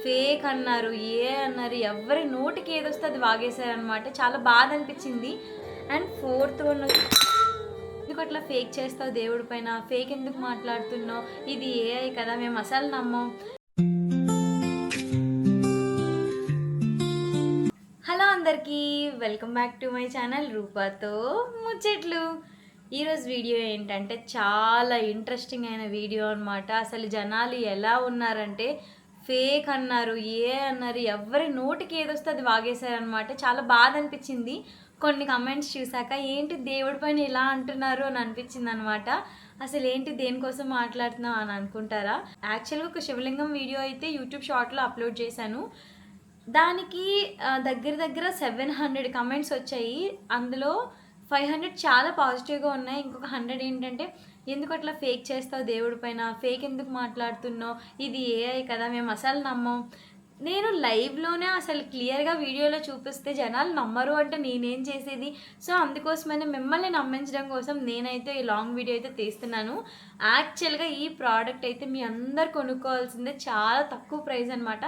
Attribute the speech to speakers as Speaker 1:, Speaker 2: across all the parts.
Speaker 1: Fake అన్నారు, అన్నారు, ఎవరి నోటికి ఏదొస్తే అది వాగేశారనమాట. చాలా బాధ అనిపించింది. అండ్ ఫోర్త్ వన్ ఎందుకు అట్లా ఫేక్ చేస్తావు దేవుడి పైన, ఫేక్ ఎందుకు మాట్లాడుతున్నావు, ఇది ఏఐ కదా, మేము అసలు నమ్మం. హలో అందరికీ, welcome back to my channel రూపాతో ముచ్చట్లు. ఈరోజు వీడియో ఏంటంటే చాలా ఇంట్రెస్టింగ్ అయిన వీడియో అనమాట. అసలు జనాలు ఎలా ఉన్నారంటే ఫేక్ అన్నారు, అన్నారు, ఎవరి నోటికి ఏదొస్తే అది వాగేశారనమాట. చాలా బాధ అనిపించింది కొన్ని కమెంట్స్ చూసాక. ఏంటి దేవుడి పైన ఇలా అంటున్నారు అని అనిపించింది అనమాట. అసలు ఏంటి, దేనికోసం మాట్లాడుతున్నావు అని అనుకుంటారా? యాక్చువల్గా ఒక శివలింగం వీడియో అయితే యూట్యూబ్ షార్ట్లో అప్లోడ్ చేశాను. దానికి దగ్గర 700 కమెంట్స్ వచ్చాయి. అందులో 500 చాలా పాజిటివ్గా ఉన్నాయి. ఇంకొక 100 ఏంటంటే ఎందుకు అట్లా ఫేక్ చేస్తావు దేవుడి పైన, ఫేక్ ఎందుకు మాట్లాడుతున్నావు, ఇది ఏఐ కదా, మేము అసలు నమ్మం. నేను లైవ్లోనే అసలు క్లియర్గా వీడియోలో చూపిస్తే జనాలు నమ్మరు అంటే నేనేం చేసేది? సో అందుకోసమనే మిమ్మల్ని నమ్మించడం కోసం నేనైతే ఈ లాంగ్ వీడియో అయితే తీస్తున్నాను. యాక్చువల్గా ఈ ప్రోడక్ట్ అయితే మీ అందరు కొనుక్కోవాల్సిందే, చాలా తక్కువ ప్రైస్ అనమాట.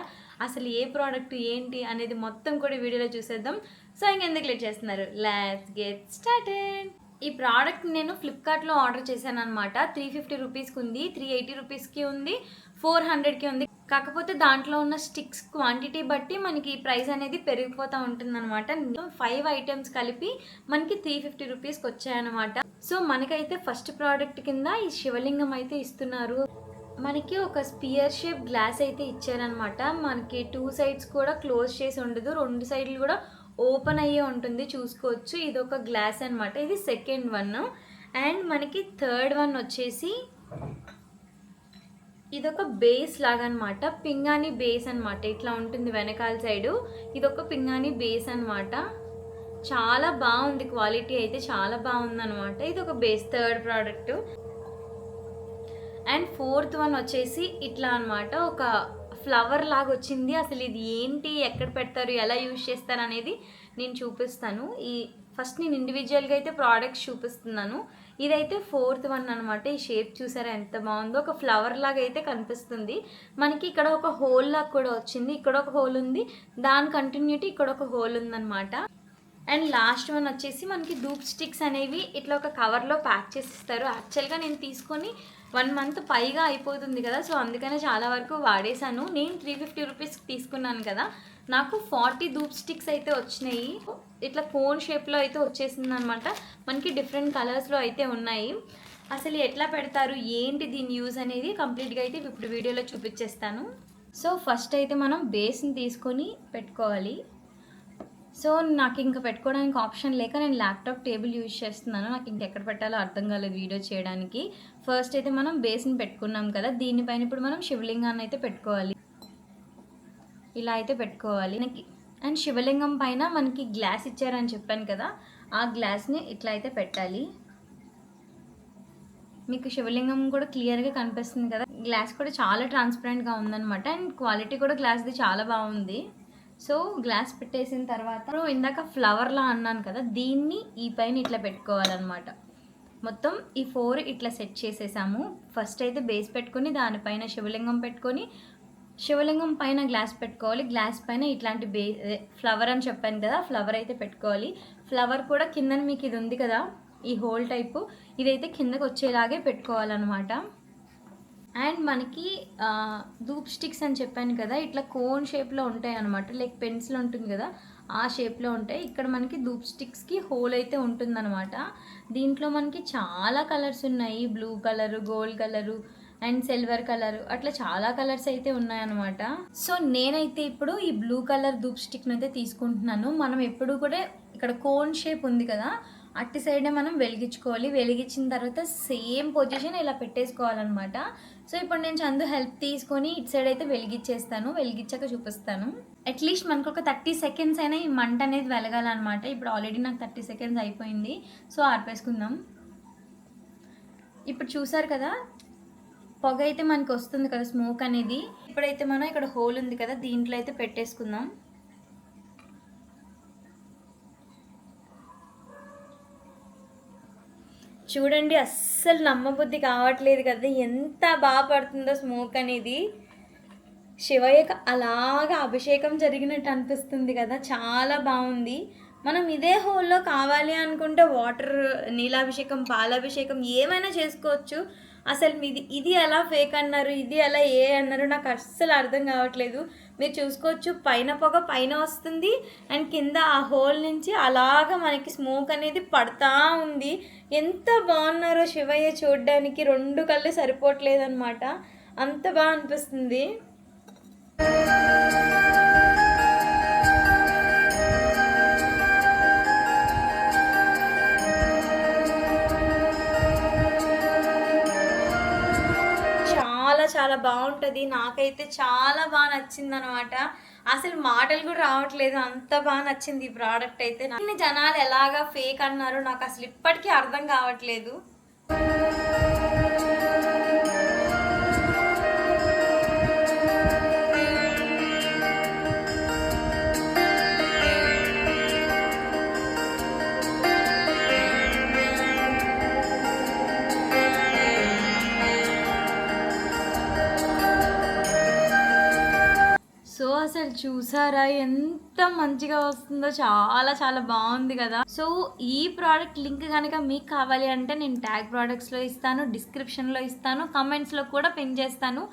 Speaker 1: అసలు ఏ ప్రోడక్ట్ ఏంటి అనేది మొత్తం కూడా వీడియోలో చూసేద్దాం. సో ఇంకెందుకు లేట్ చేస్తున్నారు, లెట్స్ గెట్ స్టార్టెడ్. ఈ ప్రోడక్ట్ నేను ఫ్లిప్కార్ట్లో ఆర్డర్ చేశాను అనమాట. 350 రూపీస్కి ఉంది, 380 రూపీస్కి ఉంది, 400కి ఉంది. కాకపోతే దాంట్లో ఉన్న స్టిక్స్ క్వాంటిటీ బట్టి మనకి ప్రైస్ అనేది పెరిగిపోతూ ఉంటుంది అనమాట. 5 ఐటమ్స్ కలిపి మనకి 350 రూపీస్కి వచ్చాయన్నమాట. సో మనకైతే ఫస్ట్ ప్రోడక్ట్ కింద ఈ శివలింగం అయితే ఇస్తున్నారు. మనకి ఒక స్పియర్ షేప్ గ్లాస్ అయితే ఇచ్చారనమాట. మనకి 2 సైడ్స్ కూడా క్లోజ్ చేసి ఉండదు, 2 సైడ్లు కూడా ఓపెన్ అయ్యే ఉంటుంది, చూసుకోవచ్చు. ఇది ఒక గ్లాస్ అనమాట. ఇది సెకండ్ వన్. అండ్ మనకి థర్డ్ వన్ వచ్చేసి ఇదొక బేస్ లాగా అనమాట, పింగాణి బేస్ అనమాట. ఇట్లా ఉంటుంది వెనకాల సైడు. ఇదొక పింగాణి బేస్ అనమాట. చాలా బాగుంది, క్వాలిటీ అయితే చాలా బాగుంది అనమాట. ఇది ఒక base, third product. And fourth one వచ్చేసి ఇట్లా అనమాట, ఒక ఫ్లవర్ లాగా వచ్చింది. అసలు ఇది ఏంటి, ఎక్కడ పెడతారు, ఎలా యూజ్ చేస్తారు అనేది నేను చూపిస్తాను. ఫస్ట్ నేను ఇండివిజువల్గా అయితే ప్రోడక్ట్స్ చూపిస్తున్నాను. ఇదైతే ఫోర్త్ వన్ అనమాట. ఈ షేప్ చూసారా ఎంత బాగుందో, ఒక ఫ్లవర్ లాగా అయితే కనిపిస్తుంది. మనకి ఇక్కడ ఒక హోల్ లాగా కూడా వచ్చింది, ఇక్కడ ఒక హోల్ ఉంది, దాని కంటిన్యూటీ ఇక్కడ ఒక హోల్ ఉందన్నమాట. అండ్ లాస్ట్ వన్ వచ్చేసి మనకి ధూప్ స్టిక్స్ అనేవి ఇట్లా ఒక కవర్లో ప్యాక్ చేసి ఇస్తారు. యాక్చువల్గా నేను తీసుకొని 1 మంత్ పైగా అయిపోతుంది కదా, సో అందుకనే చాలా వరకు వాడేశాను. నేను 350 రూపీస్కి తీసుకున్నాను కదా, నాకు 40 ధూప్ స్టిక్స్ అయితే వచ్చినాయి. ఇట్లా కోన్ షేప్లో అయితే వచ్చేసింది అనమాట. మనకి డిఫరెంట్ కలర్స్లో అయితే ఉన్నాయి. అసలు ఎట్లా పెడతారు, ఏంటి దీని యూజ్ అనేది కంప్లీట్గా అయితే ఇప్పుడు వీడియోలో చూపించేస్తాను. సో ఫస్ట్ అయితే మనం బేస్ని తీసుకొని పెట్టుకోవాలి. సో నాకు ఇంకా పెట్టుకోవడానికి ఆప్షన్ లేక నేను ల్యాప్టాప్ టేబుల్ యూజ్ చేస్తున్నాను. నాకు ఇంకెక్కడ పెట్టాలో అర్థం కాలేదు వీడియో చేయడానికి. ఫస్ట్ అయితే మనం బేస్ని పెట్టుకున్నాం కదా, దీనిపైన ఇప్పుడు మనం శివలింగాన్ని అయితే పెట్టుకోవాలి. ఇలా అయితే పెట్టుకోవాలి. అండ్ శివలింగం పైన మనకి గ్లాస్ ఇచ్చారని చెప్పాను కదా, ఆ గ్లాస్ని ఇట్లా అయితే పెట్టాలి. మీకు శివలింగం కూడా క్లియర్గా కనిపిస్తుంది కదా, గ్లాస్ కూడా చాలా ట్రాన్స్పరెంట్గా ఉందన్నమాట. అండ్ క్వాలిటీ కూడా గ్లాస్ది చాలా బాగుంది. సో గ్లాస్ పెట్టేసిన తర్వాత ఇందాక ఫ్లవర్లా అన్నాను కదా, దీన్ని ఈ పైన ఇట్లా పెట్టుకోవాలన్నమాట. మొత్తం ఈ 4 ఇట్లా సెట్ చేసేసాము. ఫస్ట్ అయితే బేస్ పెట్టుకొని దానిపైన శివలింగం పెట్టుకొని, శివలింగం పైన గ్లాస్ పెట్టుకోవాలి. గ్లాస్ పైన ఇట్లాంటి ఫ్లవర్ అని చెప్పాను కదా, ఫ్లవర్ అయితే పెట్టుకోవాలి. ఫ్లవర్ కూడా కింద మీకు ఇది ఉంది కదా, ఈ హోల్ టైపు, ఇదైతే కిందకు వచ్చేలాగే పెట్టుకోవాలన్నమాట. అండ్ మనకి ధూప్ స్టిక్స్ అని చెప్పాను కదా, ఇట్లా కోన్ షేప్లో ఉంటాయి అనమాట. లైక్ పెన్సిల్ ఉంటుంది కదా, ఆ షేప్లో ఉంటాయి. ఇక్కడ మనకి ధూప్ స్టిక్స్కి హోల్ అయితే ఉంటుందన్నమాట. దీంట్లో మనకి చాలా కలర్స్ ఉన్నాయి, blue colour, gold colour and silver colour, అట్లా చాలా కలర్స్ అయితే ఉన్నాయన్నమాట. సో నేనైతే ఇప్పుడు ఈ బ్లూ కలర్ ధూప్ స్టిక్ని అయితే తీసుకుంటున్నాను. మనం ఎప్పుడు కూడా ఇక్కడ కోన్ షేప్ ఉంది కదా, అట్టి సైడే మనం వెలిగించుకోవాలి. వెలిగించిన తర్వాత సేమ్ పొజిషన్ ఇలా పెట్టేసుకోవాలన్నమాట. సో ఇప్పుడు నేను చందు హెల్ప్ తీసుకొని ఇటు సైడ్ అయితే వెలిగించేస్తాను, వెలిగించాక చూపిస్తాను. అట్లీస్ట్ మనకు ఒక 30 సెకండ్స్ అయినా ఈ మంట అనేది వెలగాలన్నమాట. ఇప్పుడు ఆల్రెడీ నాకు 30 సెకండ్స్ అయిపోయింది, సో ఆర్పేసుకుందాం. ఇప్పుడు చూసారు కదా, పొగ అయితే మనకు వస్తుంది కదా, స్మోక్ అనేది. ఇప్పుడైతే మనం ఇక్కడ హోల్ ఉంది కదా, దీంట్లో అయితే పెట్టేసుకుందాం. చూడండి, అస్సలు నమ్మబుద్ధి కావట్లేదు కదా, ఎంత బాగా పడుతుందో స్మోక్ అనేది. శివయ్యకి అలాగా అభిషేకం జరిగినట్టు అనిపిస్తుంది కదా, చాలా బాగుంది. మనం ఇదే హోల్లో కావాలి అనుకుంటే వాటర్, నీలాభిషేకం, పాలాభిషేకం ఏమైనా చేసుకోవచ్చు. అసలు ఇది ఎలా ఫేక్ అన్నారు, ఇది ఎలా అన్నారు, నాకు అస్సలు అర్థం కావట్లేదు. మీరు చూసుకోవచ్చు, పైన పొగ పైన వస్తుంది అండ్ కింద ఆ హోల్ నుంచి అలాగా మనకి స్మోక్ అనేది పడతా ఉంది. ఎంత బాగున్నారో శివయ్య చూడడానికి, 2 కళ్ళు సరిపోవట్లేదు అనమాట, అంత బాగా అనిపిస్తుంది. చాలా బాగుంటుంది. నాకైతే చాలా బాగా నచ్చిందనమాట. అసలు మాటలు కూడా రావట్లేదు, అంత బాగా నచ్చింది ఈ ప్రోడక్ట్ అయితే. జనాలు ఎలాగా ఫేక్ అన్నారో నాకు అసలు ఇప్పటికీ అర్థం కావట్లేదు. సో అసలు చూసారా ఎంత మంచిగా వస్తుందో, చాలా చాలా బాగుంది కదా. సో ఈ ప్రోడక్ట్ లింక్ కనుక మీకు కావాలి అంటే నేను ట్యాగ్ ప్రోడక్ట్స్లో ఇస్తాను, డిస్క్రిప్షన్లో ఇస్తాను, కమెంట్స్లో కూడా పిన్ చేస్తాను.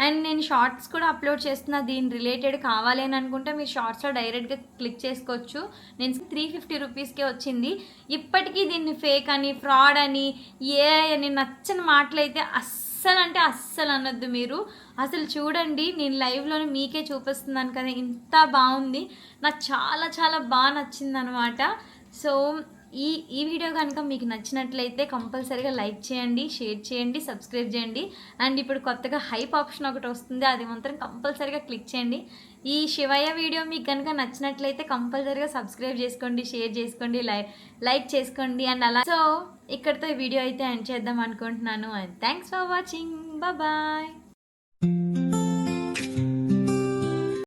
Speaker 1: అండ్ నేను షార్ట్స్ కూడా అప్లోడ్ చేస్తున్నా దీని రిలేటెడ్. కావాలి అని అనుకుంటే మీరు షార్ట్స్లో డైరెక్ట్గా క్లిక్ చేసుకోవచ్చు. నేను 350 రూపీస్కే వచ్చింది. ఇప్పటికీ దీన్ని ఫేక్ అని, ఫ్రాడ్ అని, అని నచ్చని మాటలైతే అస్సలు అంటే అస్సలు అనొద్దు మీరు. అసలు చూడండి, నేను లైవ్లోనే మీకే చూపిస్తున్నాను కదా, ఇంత బాగుంది. నాకు చాలా చాలా బాగా నచ్చింది అనమాట. సో ఈ వీడియో కనుక మీకు నచ్చినట్లయితే కంపల్సరీగా లైక్ చేయండి, షేర్ చేయండి, సబ్స్క్రైబ్ చేయండి. అండ్ ఇప్పుడు కొత్తగా హైప్ ఆప్షన్ ఒకటి వస్తుంది, అది మాత్రం కంపల్సరీగా క్లిక్ చేయండి. ఈ శివయ్య వీడియో మీకు కనుక నచ్చినట్లయితే కంపల్సరీగా సబ్స్క్రైబ్ చేసుకోండి, షేర్ చేసుకోండి, లైక్ చేసుకోండి. అండ్ అలా సో ఇక్కడితో ఈ వీడియో అయితే ఎండ్ చేద్దాం అనుకుంటున్నాను. And thanks for watching. Bye.